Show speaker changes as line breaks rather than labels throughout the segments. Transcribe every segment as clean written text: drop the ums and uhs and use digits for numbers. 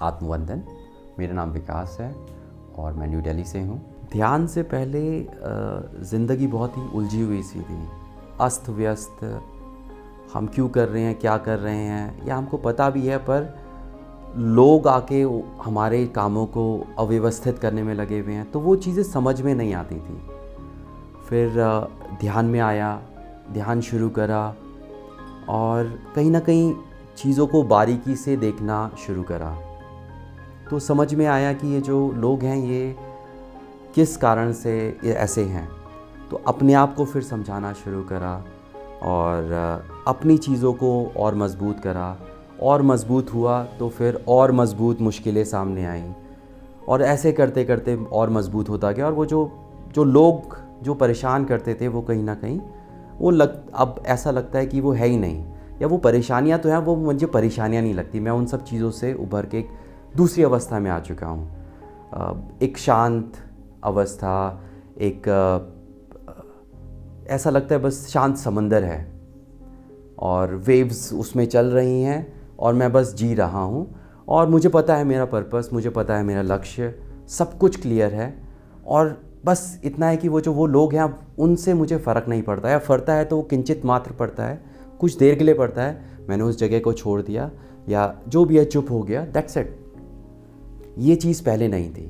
आत्मवंदन। मेरा नाम विकास है और मैं न्यू दिल्ली से हूँ। ध्यान से पहले ज़िंदगी बहुत ही उलझी हुई सी थी, अस्त व्यस्त। हम क्यों कर रहे हैं, क्या कर रहे हैं, या हमको पता भी है पर लोग आके हमारे कामों को अव्यवस्थित करने में लगे हुए हैं, तो वो चीज़ें समझ में नहीं आती थी। फिर ध्यान में आया, ध्यान शुरू करा और कहीं ना कहीं चीज़ों को बारीकी से देखना शुरू करा। तो समझ में आया कि ये जो लोग हैं ये किस कारण से ये ऐसे हैं। तो अपने आप को फिर समझाना शुरू करा और अपनी चीज़ों को और मज़बूत करा, और मज़बूत हुआ तो फिर और मज़बूत मुश्किलें सामने आईं, और ऐसे करते करते और मज़बूत होता गया। और वो जो लोग जो परेशान करते थे वो कहीं ना कहीं अब ऐसा लगता है कि वो है ही नहीं, या वो परेशानियाँ तो हैं, वो मुझे परेशानियाँ नहीं लगती। मैं उन सब चीज़ों से उभर के एक दूसरी अवस्था में आ चुका हूँ, एक शांत अवस्था। एक ऐसा लगता है बस शांत समंदर है और वेव्स उसमें चल रही हैं और मैं बस जी रहा हूँ। और मुझे पता है मेरा पर्पस, मुझे पता है मेरा लक्ष्य, सब कुछ क्लियर है। और बस इतना है कि वो लोग हैं, उनसे मुझे फ़र्क नहीं पड़ता, या पड़ता है तो वो किंचित मात्र पड़ता है, कुछ देर के लिए पड़ता है। मैंने उस जगह को छोड़ दिया या जो भी है चुप हो गया, दैट्स इट। ये चीज़ पहले नहीं थी।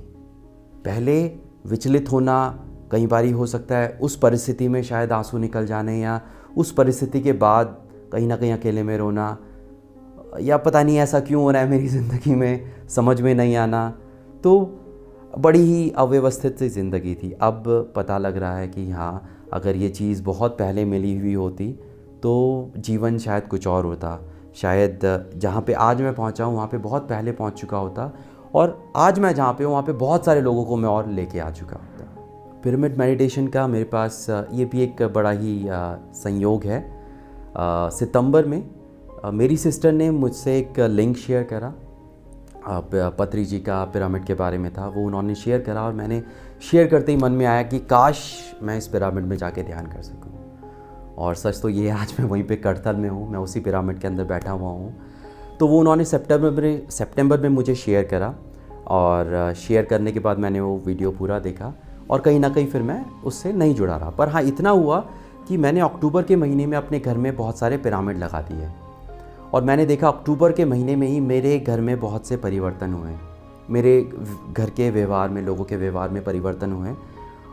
पहले विचलित होना, कई बारी हो सकता है उस परिस्थिति में शायद आंसू निकल जाने, या उस परिस्थिति के बाद कहीं ना कहीं अकेले में रोना, या पता नहीं ऐसा क्यों हो रहा है मेरी ज़िंदगी में, समझ में नहीं आना। तो बड़ी ही अव्यवस्थित सी ज़िंदगी थी। अब पता लग रहा है कि हाँ, अगर ये चीज़ बहुत पहले मिली हुई होती तो जीवन शायद कुछ और होता। शायद जहाँ पे आज मैं पहुँचा हूँ वहाँ पे बहुत पहले पहुँच चुका होता, और आज मैं जहाँ पे हूँ वहाँ पे बहुत सारे लोगों को मैं और लेके आ चुका होता। पिरामिड मेडिटेशन का मेरे पास ये भी एक बड़ा ही संयोग है। सितंबर में मेरी सिस्टर ने मुझसे एक लिंक शेयर करा, पत्री जी का पिरामिड के बारे में था, वो उन्होंने शेयर करा, और मैंने शेयर करते ही मन में आया कि काश मैं इस पिरामिड में जाके ध्यान कर सकूं। और सच तो ये, आज मैं वहीं पे कड़तल में हूँ, मैं उसी पिरामिड के अंदर बैठा हुआ हूँ। तो वो उन्होंने सितंबर में मुझे शेयर करा, और शेयर करने के बाद मैंने वो वीडियो पूरा देखा, और कहीं ना कहीं फिर मैं उससे नहीं जुड़ा रहा। पर हाँ, इतना हुआ कि मैंने अक्टूबर के महीने में अपने घर में बहुत सारे पिरामिड लगा दिए, और मैंने देखा अक्टूबर के महीने में ही मेरे घर में बहुत से परिवर्तन हुए। मेरे घर के व्यवहार में, लोगों के व्यवहार में परिवर्तन हुए,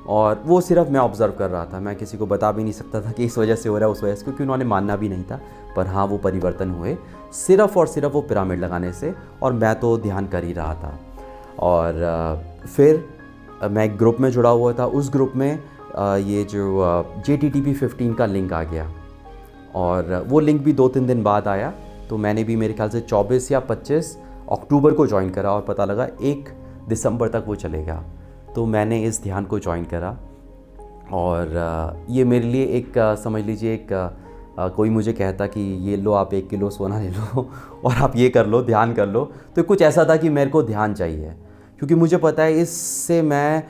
और वो सिर्फ मैं ऑब्ज़र्व कर रहा था। मैं किसी को बता भी नहीं सकता था कि इस वजह से हो रहा है, उस वजह से, क्योंकि उन्होंने मानना भी नहीं था। पर हाँ, वो परिवर्तन हुए सिर्फ़ और सिर्फ वो पिरामिड लगाने से, और मैं तो ध्यान कर ही रहा था। और फिर मैं एक ग्रुप में जुड़ा हुआ था। उस ग्रुप में ये जो JTTP 15 का लिंक आ गया, और वो लिंक भी 2-3 दिन बाद आया। तो मैंने भी मेरे ख्याल से 24 या 25 अक्टूबर को ज्वाइन करा, और पता लगा 1 दिसंबर तक वो चलेगा। तो मैंने इस ध्यान को ज्वाइन करा, और ये मेरे लिए एक समझ लीजिए एक कोई मुझे कहता कि ये लो, आप 1 किलो सोना ले लो और आप ये कर लो, ध्यान कर लो। तो कुछ ऐसा था कि मेरे को ध्यान चाहिए, क्योंकि मुझे पता है इससे मैं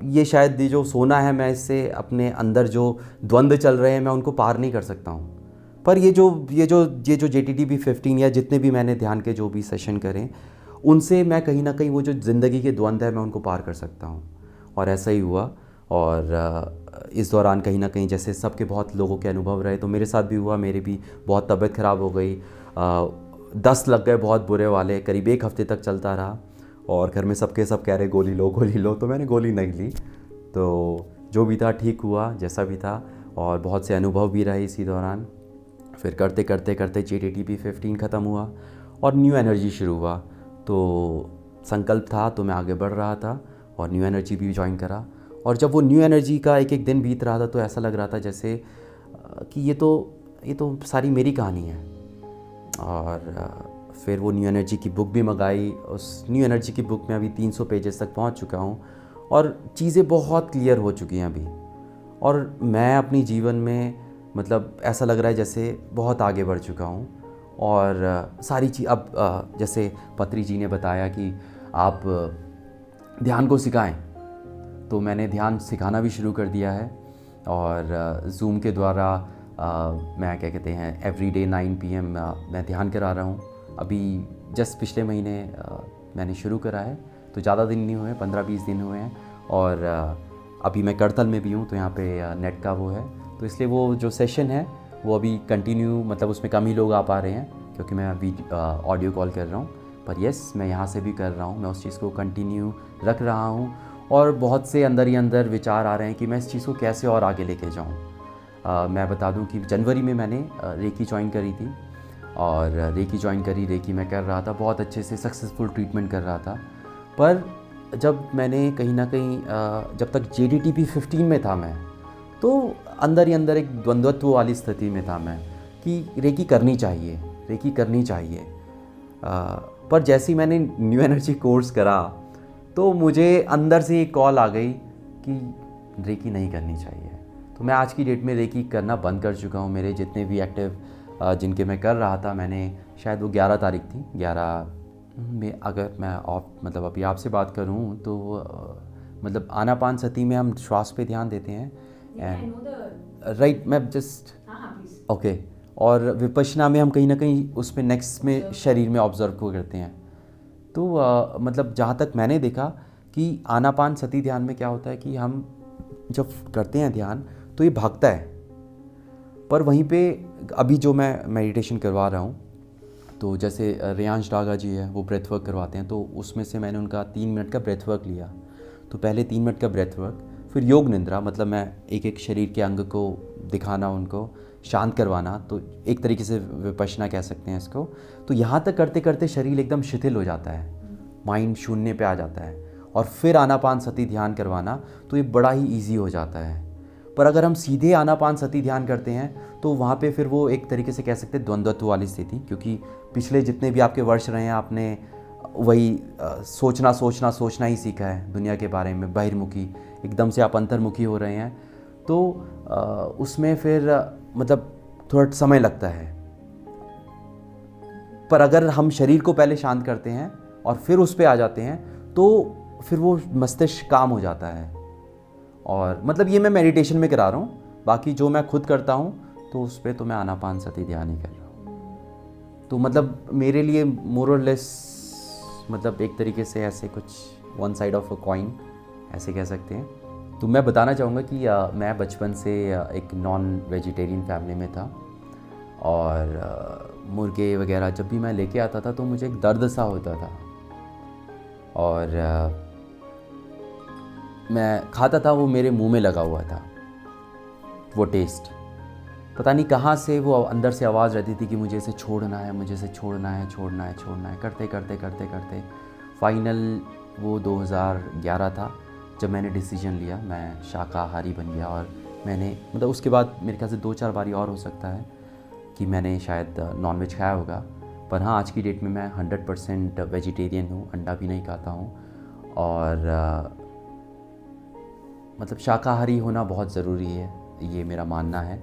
ये शायद ये जो सोना है, मैं इससे अपने अंदर जो द्वंद्व चल रहे हैं मैं उनको पार नहीं कर सकता हूँ। पर ये जो JTTP 15 या जितने भी मैंने ध्यान के जो भी सेशन करें, उनसे मैं कहीं ना कहीं वो जो ज़िंदगी के द्वंद्व है मैं उनको पार कर सकता हूँ। और ऐसा ही हुआ। और इस दौरान कहीं ना कहीं जैसे सबके बहुत लोगों के अनुभव रहे, तो मेरे साथ भी हुआ। मेरी भी बहुत तबीयत ख़राब हो गई, 10 लग गए बहुत बुरे वाले, करीब 1 हफ़्ते तक चलता रहा। और घर में सबके सब कह रहे गोली लो, गोली लो, तो मैंने गोली नहीं ली। तो जो भी था ठीक हुआ, जैसा भी था। और बहुत से अनुभव भी रहे इसी दौरान। फिर करते करते करते JTTP 15 ख़त्म हुआ और न्यू एनर्जी शुरू हुआ। तो संकल्प था, तो मैं आगे बढ़ रहा था, और न्यू एनर्जी भी ज्वाइन करा। और जब वो न्यू एनर्जी का एक एक दिन बीत रहा था, तो ऐसा लग रहा था जैसे कि ये तो सारी मेरी कहानी है। और फिर वो न्यू एनर्जी की बुक भी मंगाई। उस न्यू एनर्जी की बुक में अभी 300 पेजेस तक पहुंच चुका हूं, और चीज़ें बहुत क्लियर हो चुकी हैं अभी। और मैं अपनी जीवन में, मतलब ऐसा लग रहा है जैसे बहुत आगे बढ़ चुका हूँ। और सारी चीज़ अब जैसे पत्री जी ने बताया कि आप ध्यान को सिखाएं, तो मैंने ध्यान सिखाना भी शुरू कर दिया है। और ज़ूम के द्वारा मैं क्या कहते हैं एवरीडे 9 PM मैं ध्यान करा रहा हूँ। अभी जस्ट पिछले महीने मैंने शुरू करा है, तो ज़्यादा दिन नहीं हुए, 15-20 दिन हुए हैं। और अभी मैं करतल में भी हूँ, तो यहाँ पे नेट का वो है, तो इसलिए वो जो सेशन है वो अभी कंटिन्यू, मतलब उसमें कम ही लोग आ पा रहे हैं क्योंकि मैं अभी ऑडियो कॉल कर रहा हूँ। पर येस, मैं यहाँ से भी कर रहा हूँ, मैं उस चीज़ को कंटिन्यू रख रहा हूँ। और बहुत से अंदर ही अंदर विचार आ रहे हैं कि मैं इस चीज़ को कैसे और आगे लेके जाऊँ। मैं बता दूँ कि जनवरी में मैंने रेकी ज्वाइन करी थी, और रेकी ज्वाइन करी, रेकी मैं कर रहा था, बहुत अच्छे से सक्सेसफुल ट्रीटमेंट कर रहा था। पर जब मैंने कहीं ना कहीं जब तक JDTP 15 में था मैं, तो अंदर ही अंदर एक द्वंद्वत्व वाली स्थिति में था मैं कि रेकी करनी चाहिए, रेकी करनी चाहिए। पर जैसे ही मैंने न्यू एनर्जी कोर्स करा, तो मुझे अंदर से एक कॉल आ गई कि रेकी नहीं करनी चाहिए। तो मैं आज की डेट में रेकी करना बंद कर चुका हूँ। मेरे जितने भी एक्टिव जिनके मैं कर रहा था, मैंने शायद वो 11 तारीख थी, 11 में, अगर मैं मतलब अभी आपसे बात करूँ तो मतलब आनापानसती में हम श्वास पे ध्यान देते हैं, एंड राइट, मैं जस्ट ओके। और विपश्यना में हम कहीं ना कहीं उस पर नेक्स्ट में शरीर में ऑब्जर्व को करते हैं। तो मतलब जहाँ तक मैंने देखा कि आनापानसती ध्यान में क्या होता है कि हम जब करते हैं ध्यान तो ये भागता है, पर वहीं पे अभी जो मैं मेडिटेशन करवा रहा हूँ, तो जैसे रेयांश डागा जी है, वो ब्रेथ वर्क करवाते हैं, तो उसमें से मैंने उनका 3 मिनट का ब्रेथ वर्क लिया। तो पहले 3 मिनट का ब्रेथ वर्क, फिर योग निद्रा, मतलब मैं एक एक शरीर के अंग को दिखाना, उनको शांत करवाना, तो एक तरीके से विपश्यना कह सकते हैं इसको। तो यहाँ तक करते करते शरीर एकदम शिथिल हो जाता है, माइंड शून्य पे आ जाता है, और फिर आनापानसती ध्यान करवाना, तो ये बड़ा ही ईजी हो जाता है। पर अगर हम सीधे आनापानसती ध्यान करते हैं तो वहाँ पे फिर वो एक तरीके से कह सकते हैं द्वंद्वत्व वाली स्थिति, क्योंकि पिछले जितने भी आपके वर्ष रहे हैं, आपने वही सोचना ही सीखा है दुनिया के बारे में, बहिर्मुखी, एकदम से आप अंतर्मुखी हो रहे हैं, तो उसमें फिर मतलब थोड़ा समय लगता है। पर अगर हम शरीर को पहले शांत करते हैं और फिर उस पर आ जाते हैं, तो फिर वो मस्तिष्क काम हो जाता है। और मतलब ये मैं मेडिटेशन में करा रहा हूँ, बाकी जो मैं खुद करता हूँ तो उस पर तो मैं आनापानसती ध्यान ही कर रहा हूँ। तो मतलब मेरे लिए मोर और लेस, मतलब एक तरीके से ऐसे कुछ one side of a coin ऐसे कह सकते हैं। तो मैं बताना चाहूँगा कि मैं बचपन से एक नॉन वेजिटेरियन फैमिली में था, और मुर्गे वगैरह जब भी मैं लेके आता था तो मुझे एक दर्द सा होता था, और मैं खाता था, वो मेरे मुंह में लगा हुआ था वो टेस्ट, पता नहीं कहाँ से वो अंदर से आवाज़ रहती थी कि मुझे इसे छोड़ना है, मुझे इसे छोड़ना है। करते करते फाइनल वो 2011 था जब मैंने डिसीजन लिया, मैं शाकाहारी बन गया। और मैंने मतलब उसके बाद मेरे ख्याल से 2-4 बारी और हो सकता है कि मैंने शायद नॉनवेज खाया होगा, पर हाँ, आज की डेट में मैं 100% वेजिटेरियन हूँ, अंडा भी नहीं खाता हूँ। और मतलब शाकाहारी होना बहुत ज़रूरी है, ये मेरा मानना है।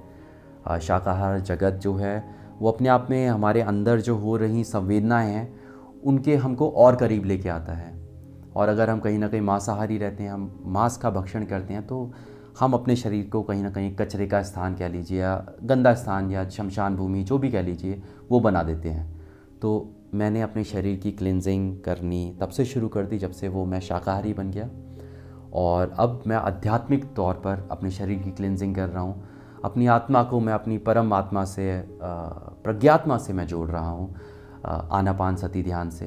शाकाहार जगत जो है वो अपने आप में हमारे अंदर जो हो रही संवेदनाएं हैं उनके हमको और करीब लेके आता है। और अगर हम कहीं ना कहीं मांसाहारी रहते हैं, हम मांस का भक्षण करते हैं, तो हम अपने शरीर को कहीं ना कहीं कचरे का स्थान कह लीजिए, या गंदा स्थान, या शमशान भूमि, जो भी कह लीजिए, वो बना देते हैं। तो मैंने अपने शरीर की क्लिनजिंग करनी तब से शुरू कर दी जब से वो मैं शाकाहारी बन गया। और अब मैं आध्यात्मिक तौर पर अपने शरीर की क्लिनजिंग कर रहा हूँ, अपनी आत्मा को मैं अपनी परम आत्मा से, प्रज्ञात्मा से मैं जोड़ रहा हूँ आनापानसती ध्यान से।